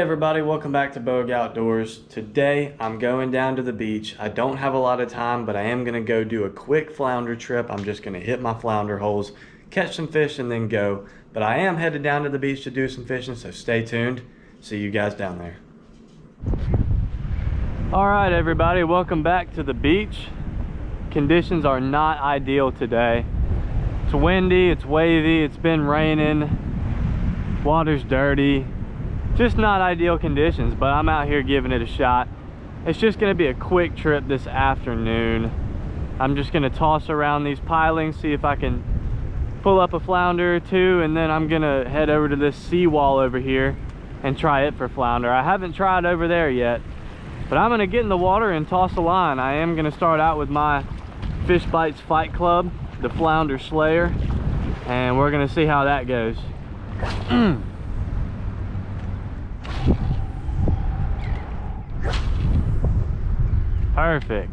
everybody, welcome back to Bogue Outdoors. Today I'm going down to the beach. I don't have a lot of time, but I am going to go do a quick flounder trip. I'm just going to hit my flounder holes, catch some fish, and then go. But I am headed down to the beach to do some fishing, so stay tuned. See you guys down there. All right, everybody, welcome back to the beach. Conditions are not ideal today. It's windy, it's wavy, it's been raining, water's dirty. Just not ideal conditions, but I'm out here giving it a shot. It's just gonna be a quick trip this afternoon. I'm just gonna toss around these pilings, see if I can pull up a flounder or two, and then I'm gonna head over to this seawall over here and try it for flounder. I haven't tried over there yet, but I'm gonna get in the water and toss a line. I am gonna start out with my FishBites Fight Club, the Flounder Slayer, and we're gonna see how that goes. Perfect.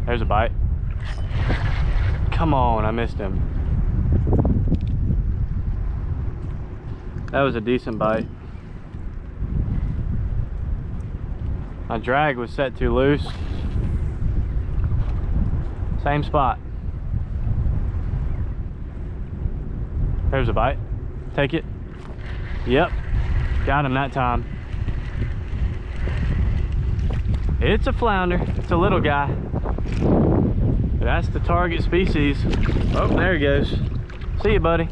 There's a bite. Come on, I missed him. That was a decent bite. My drag was set too loose. Same spot. There's a bite. Take it. Yep. Got him that time. It's a flounder. It's a little guy. But that's the target species. Oh, there he goes. See you, buddy.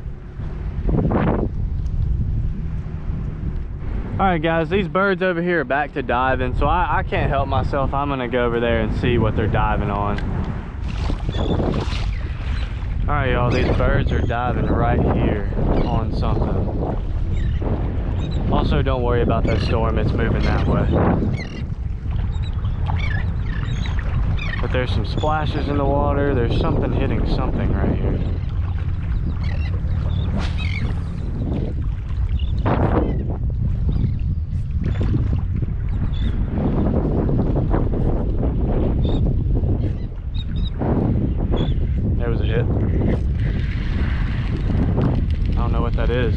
Alright guys, these birds over here are back to diving, so I can't help myself. I'm gonna go over there and see what they're diving on. Alright y'all, these birds are diving right here on something. Also, don't worry about that storm, it's moving that way. But there's some splashes in the water. There's something hitting something right here. There was a hit. I don't know what that is.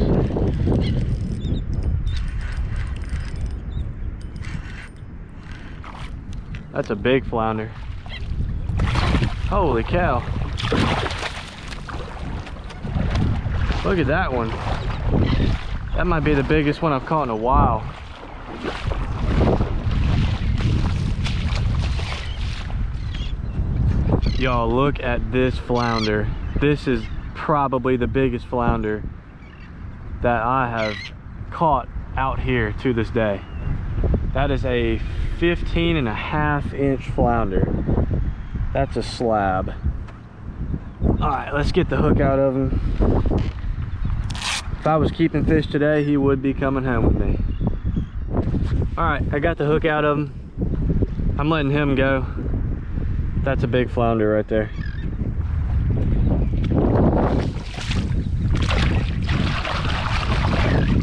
That's a big flounder. Holy cow. Look at that one. That might be the biggest one I've caught in a while. Y'all, look at this flounder. This is probably the biggest flounder that I have caught out here to this day. That is a 15.5-inch flounder. That's a slab. All right, let's get the hook out of him. If I was keeping fish today, he would be coming home with me. All right, I got the hook out of him. I'm letting him go. That's a big flounder right there.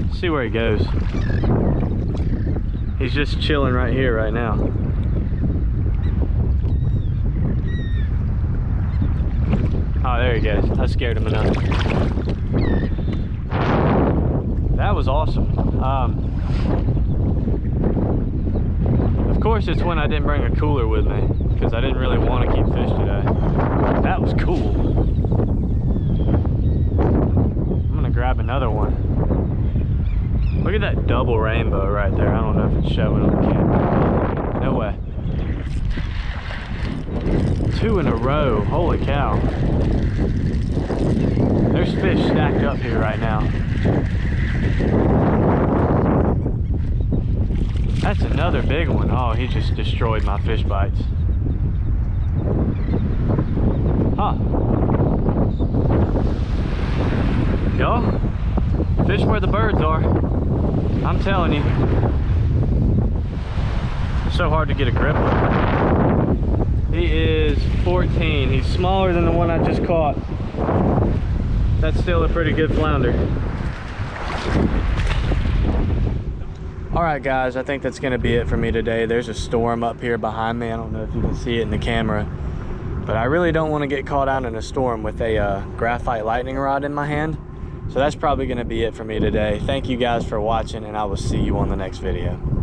Let's see where he goes. He's just chilling right here right now. Oh, there he goes. I scared him enough. That was awesome. Of course, it's when I didn't bring a cooler with me, because I didn't really want to keep fish today. That was cool. I'm gonna grab another one. Look at that double rainbow right there. I don't know if it's showing on the camera. No way. 2 in a row. Holy cow. There's fish stacked up here right now. That's another big one. Oh, he just destroyed my FishBites. Huh. Yo, fish where the birds are. I'm telling you. It's so hard to get a grip with. He is 14. He's smaller than the one I just caught. That's still a pretty good flounder. All right guys, I think that's gonna be it for me today. There's a storm up here behind me. I don't know if you can see it in the camera, But I really don't want to get caught out in a storm with a graphite lightning rod in my hand. So that's probably going to be it for me today. Thank you guys for watching, and I will see you on the next video.